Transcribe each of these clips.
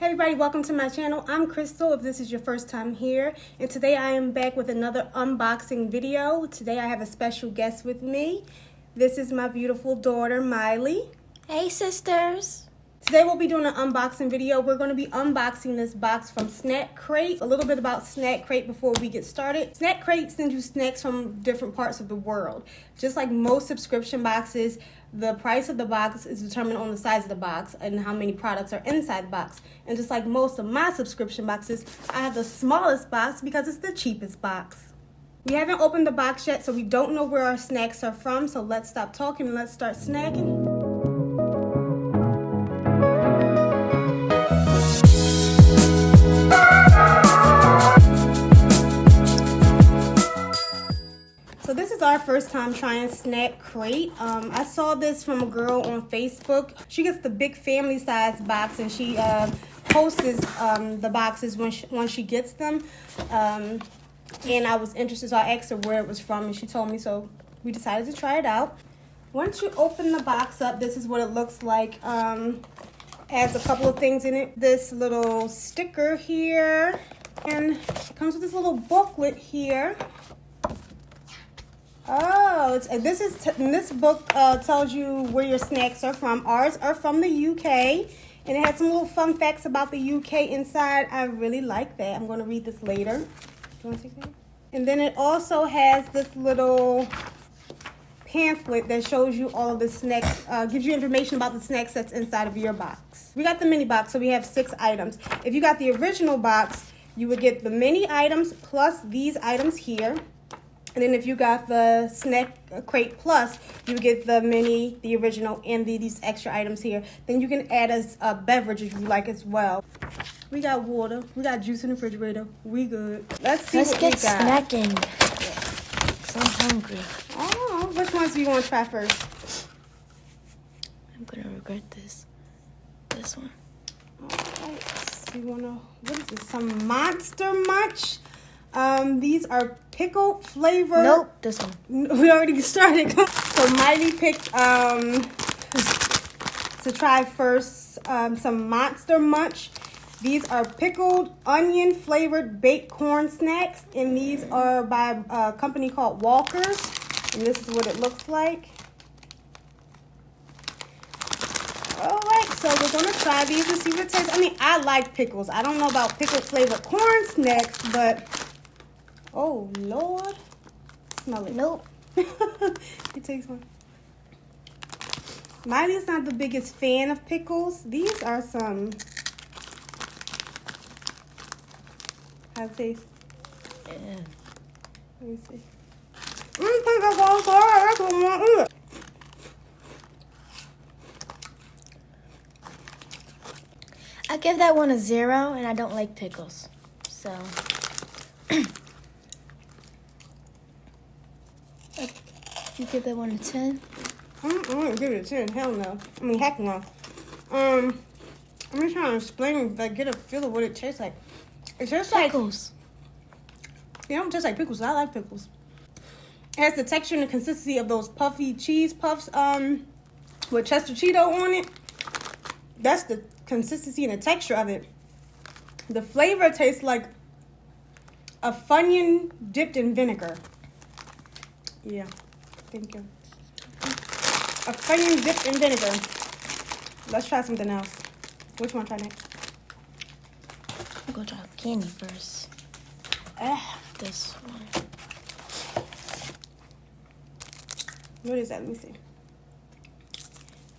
Hey everybody, welcome to my channel. I'm Crystal if this is your first time here, and today I am back with another unboxing video. Today I have a special guest with me. This is my beautiful daughter, Miley. Hey sisters. Today we'll be doing an unboxing video. We're going to be unboxing this box from Snack Crate. A little bit about Snack Crate before we get started. Snack Crate sends you snacks from different parts of the world. Just like most subscription boxes, the price of the box is determined on the size of the box and how many products are inside the box. And just like most of my subscription boxes, I have the smallest box because it's the cheapest box. We haven't opened the box yet, so we don't know where our snacks are from. So let's stop talking and let's start snacking. So this is our first time trying Snack Crate. I saw this from a girl on Facebook. She gets the big family size box and she posts the boxes when she gets them. And I was interested, so I asked her where it was from and she told me, so we decided to try it out. Once you open the box up, this is what it looks like. Has a couple of things in it. This little sticker here, and it comes with this little booklet here. Oh, this book tells you where your snacks are from. Ours are from the UK, and it had some little fun facts about the UK inside. I really like that. I'm going to read this later. Do you want to take that? And then it also has this little pamphlet that shows you all of the snacks, gives you information about the snacks that's inside of your box. We got the mini box, so we have 6 items. If you got the original box, you would get the mini items plus these items here. And then if you got the Snack Crate Plus, you get the mini, the original, and these extra items here. Then you can add a beverage if you like as well. We got water. We got juice in the refrigerator. We good. Let's see what we got. Let's get snacking. So I'm hungry. Oh, which ones do you want to try first? I'm going to regret this. This one. All right. So you want to, what is this? Some Monster Munch. These are pickled flavor. Nope, this one. We already started. So Miley picked to try first some Monster Munch. These are pickled onion flavored baked corn snacks, and these are by a company called Walker's. And this is what it looks like. All right, so we're gonna try these and see what it tastes. I mean, I like pickles. I don't know about pickled flavored corn snacks, but oh Lord, smell it. Nope. It takes one. Miley's not the biggest fan of pickles. These are some. How it taste? Yeah. Let me see. I I give that one a 0, and I don't like pickles. So. You give that one a 10? I'm gonna give it a 10. Hell no. I mean, heck no. I'm just trying to explain, like, get a feel of what it tastes like. It tastes like Pickles. It don't taste like pickles. I like pickles. It has the texture and the consistency of those puffy cheese puffs with Chester Cheeto on it. That's the consistency and the texture of it. The flavor tastes like a Funyun dipped in vinegar. Yeah, thank you. A Funyun dipped in vinegar. Let's try something else. Which one try next? I'm going to try candy first. This one. What is that? Let me see.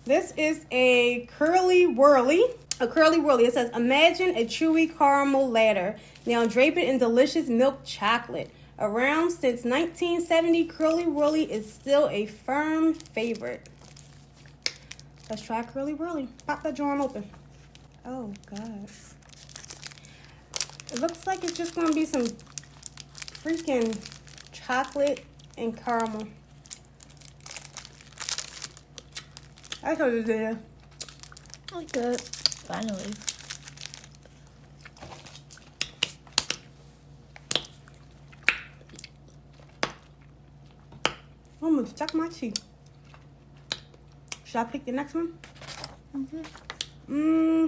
This is a Curly Whirly. A Curly Whirly. It says, imagine a chewy caramel ladder. Now drape it in delicious milk chocolate. Around since 1970, Curly Whirly is still a firm favorite. Let's try Curly Whirly. Pop that jar open. Oh, God. It looks like it's just going to be some freaking chocolate and caramel. I thought it was there. I like that. Finally. Almost stuck my teeth. Should I pick the next one? Mm-hmm.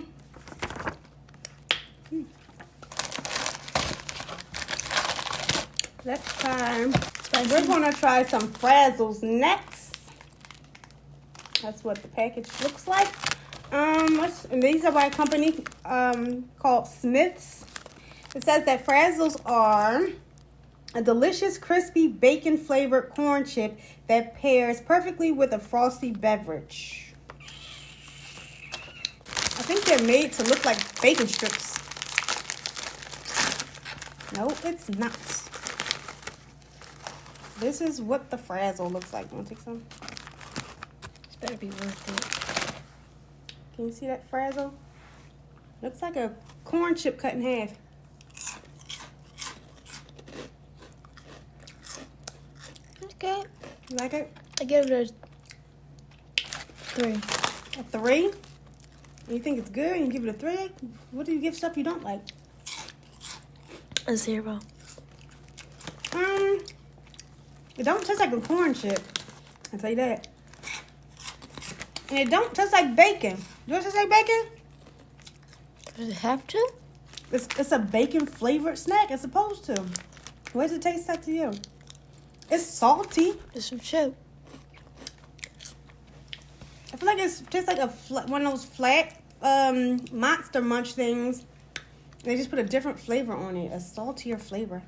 Let's try. We're gonna try some Frazzles next. That's what the package looks like. And these are by a company called Smith's. It says that Frazzles are a delicious, crispy, bacon-flavored corn chip that pairs perfectly with a frosty beverage. I think they're made to look like bacon strips. No, it's not. This is what the Frazzle looks like. You want to take some? This better be worth it. Can you see that Frazzle? Looks like a corn chip cut in half. Okay. You like it? I give it a 3. A 3? You think it's good and you give it a 3? What do you give stuff you don't like? A 0. It don't taste like a corn chip. I'll tell you that. And it don't taste like bacon. Does it taste like bacon? Does it have to? It's a bacon flavored snack. It's supposed to. What does it taste like to you? It's salty. Just some chip. I feel like it tastes like one of those flat Monster Munch things. They just put a different flavor on it. A saltier flavor.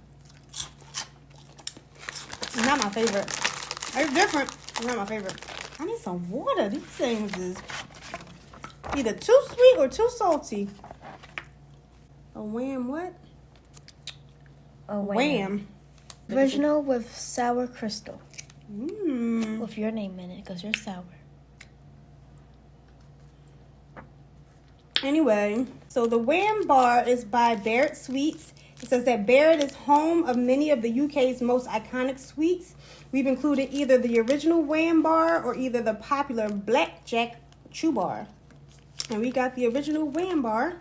It's not my favorite. It's different. It's not my favorite. I need some water. These things is either too sweet or too salty. A Wham what? A Wham. Original with sour crystal. Mmm. With your name in it, because you're sour. Anyway, so the Wham bar is by Barrett Sweets. It says that Barrett is home of many of the UK's most iconic sweets. We've included either the original Wham bar or either the popular Blackjack Chew Bar. And we got the original Wham bar.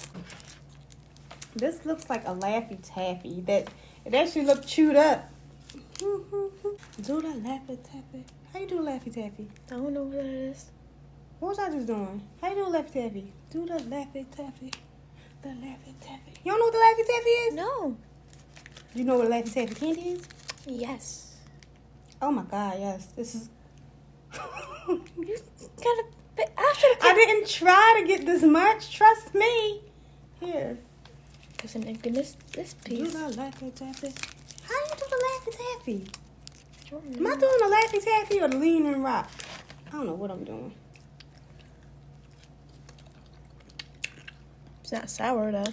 This looks like a Laffy Taffy. It actually looked chewed up. Do the Laffy Taffy. How you do Laffy Taffy? I don't know what that is. What was I just doing? How you do Laffy Taffy? Do the Laffy Taffy. The Laffy Taffy. You don't know what the Laffy Taffy is? No. You know what Laffy Taffy candy is? Yes. Oh my God, yes. This is... You gotta... I didn't try to get this much. Trust me. Here. Because I'm making this piece. Do the Laffy Taffy. How you do the Laffy Taffy? Mm-hmm. Am I doing the Laffy Taffy or the Lean and Rock? I don't know what I'm doing. It's not sour, though.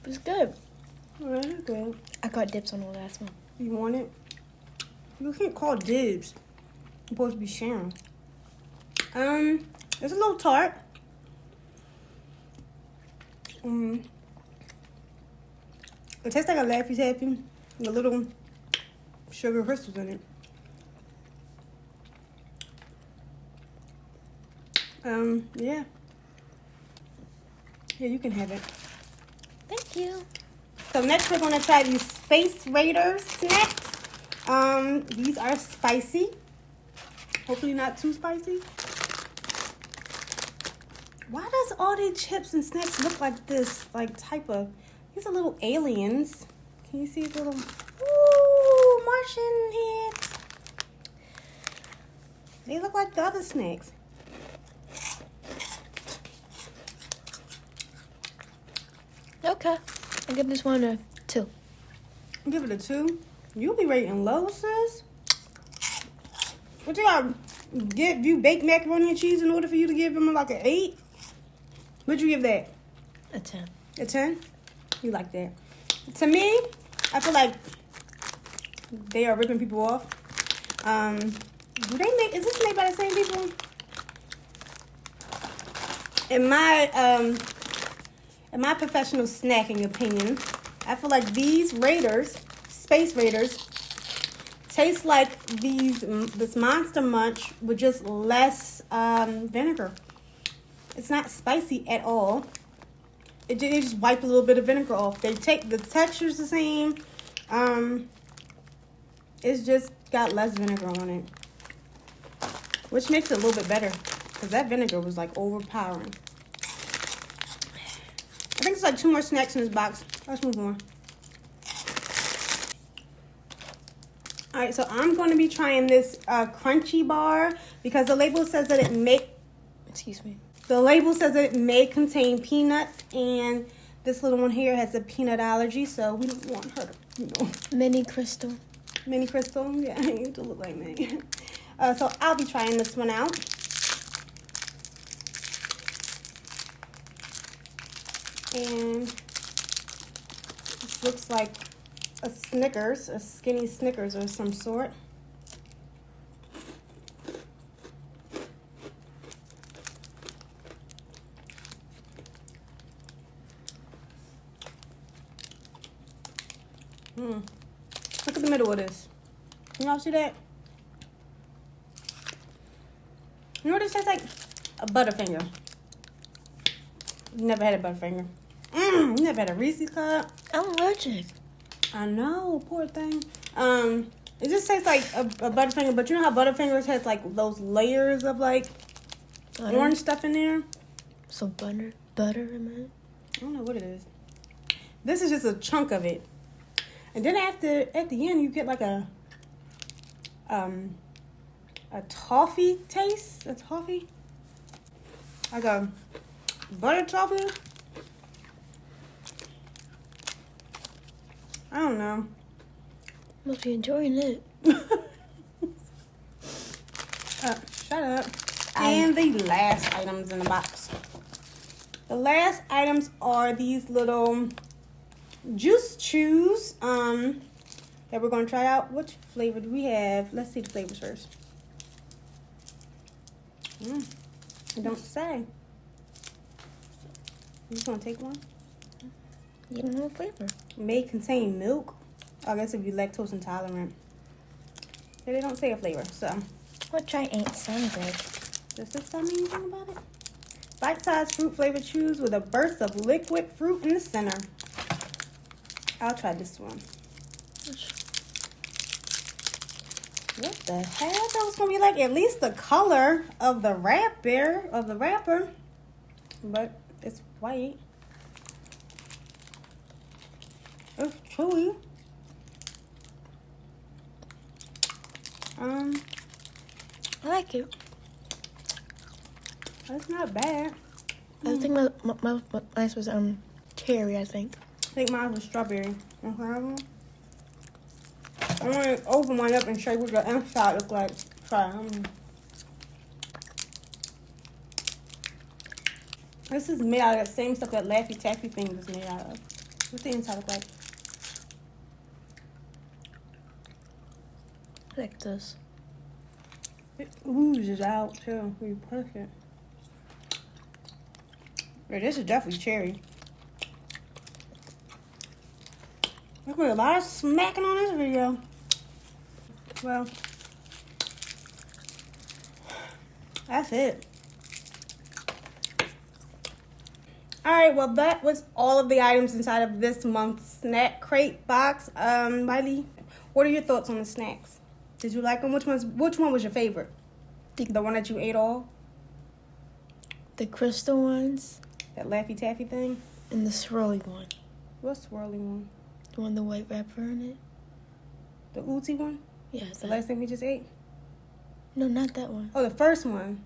It's good. Alright, it's good. I got dips on the last one. You want it? You can't call dibs. You're supposed to be sharing. It's a little tart. It tastes like a Laffy Taffy with a little sugar crystals in it. Yeah. Yeah, you can have it. Thank you. So next we're gonna try these Space Raiders snacks. These are spicy. Hopefully not too spicy. Why does all these chips and snacks look like this? Like type of, these are little aliens. Can you see the little, ooh, Martian heads? They look like the other snacks. Okay. I'll give this one a 2. Give it a 2. You'll be rating low, sis. What you got? You bake macaroni and cheese in order for you to give them like an 8? What'd you give that? A 10. A 10? You like that? To me, I feel like they are ripping people off. Do they make? Is this made by the same people? In my professional snacking opinion, I feel like these Raiders, Space Raiders, taste like this Monster Munch with just less vinegar. It's not spicy at all. They just wipe a little bit of vinegar off. They take the texture's the same. It's just got less vinegar on it, which makes it a little bit better because that vinegar was like overpowering. I think it's like 2 more snacks in this box. Let's move on. All right, so I'm going to be trying this crunchy bar because the label says that it may. Excuse me. The label says that it may contain peanuts, and this little one here has a peanut allergy, so we don't want her to, you know. Mini Crystal. Mini Crystal, yeah, you do look like me. So I'll be trying this one out. And this looks like a Snickers, a skinny Snickers of some sort. Look at the middle of this. Can y'all see that? You know what this tastes like? A Butterfinger. Never had a Butterfinger. Never had a Reese's cup. I'm allergic. I know, poor thing. It just tastes like a Butterfinger, but you know how Butterfingers has like those layers of like orange stuff in there? So butter in it. I don't know what it is. This is just a chunk of it. And then at the end you get like a toffee taste. A toffee? Like a butter toffee? I don't know. Must be enjoying it. Shut up. And the last items in the box. The last items are these little Juice Chews that we're going to try out. Which flavor do we have? Let's see the flavors first. I don't say. You just want to take one? You don't know flavor. May contain milk. I guess if you're lactose intolerant. Yeah, they don't say a flavor, so. I'll try Aunt Sunbread. Does this tell me anything about it? Bite-sized fruit flavored chews with a burst of liquid fruit in the center. I'll try this one. What the hell? That was gonna be like at least the color of the wrapper, but it's white. It's chewy. I like it. That's not bad. I think my mine was cherry, I think. I think mine was strawberry. Okay. I'm gonna open one up and show you what the inside looks like. Try. This is made out of the same stuff that Laffy Taffy thing was made out of. What's the inside look like? Like this. It oozes out too. Be perfect. Yeah, this is definitely cherry. There's been a lot of smacking on this video. Well, that's it. Alright, well that was all of the items inside of this month's snack crate box. Miley, what are your thoughts on the snacks? Did you like them? Which one was your favorite? The one that you ate all? The crystal ones. That Laffy Taffy thing? And the swirly one. What swirly one? The one with the white wrapper in it. The Uzi one? Yeah, The last thing we just ate? No, not that one. Oh, the first one.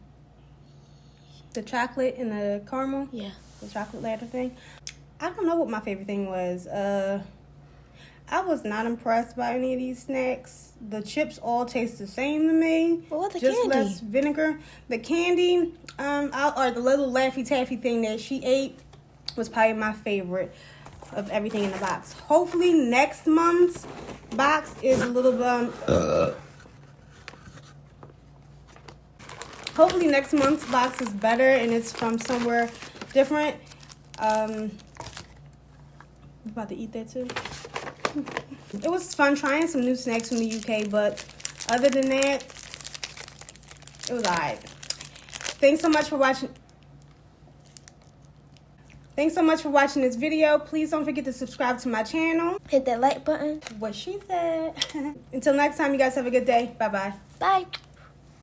The chocolate and the caramel? Yeah. The chocolate ladder thing. I don't know what my favorite thing was. I was not impressed by any of these snacks. The chips all taste the same to me. Well, what the just candy? less vinegar. The candy, or the little Laffy Taffy thing that she ate was probably my favorite of everything in the box. Hopefully next month's box is a little hopefully next month's box is better and it's from somewhere different. I'm about to eat that too. It was fun trying some new snacks from the UK, but other than that, it was alright. Thanks so much for watching. Thanks so much for watching this video. Please don't forget to subscribe to my channel. Hit that like button. What she said. Until next time, you guys have a good day. Bye-bye. Bye.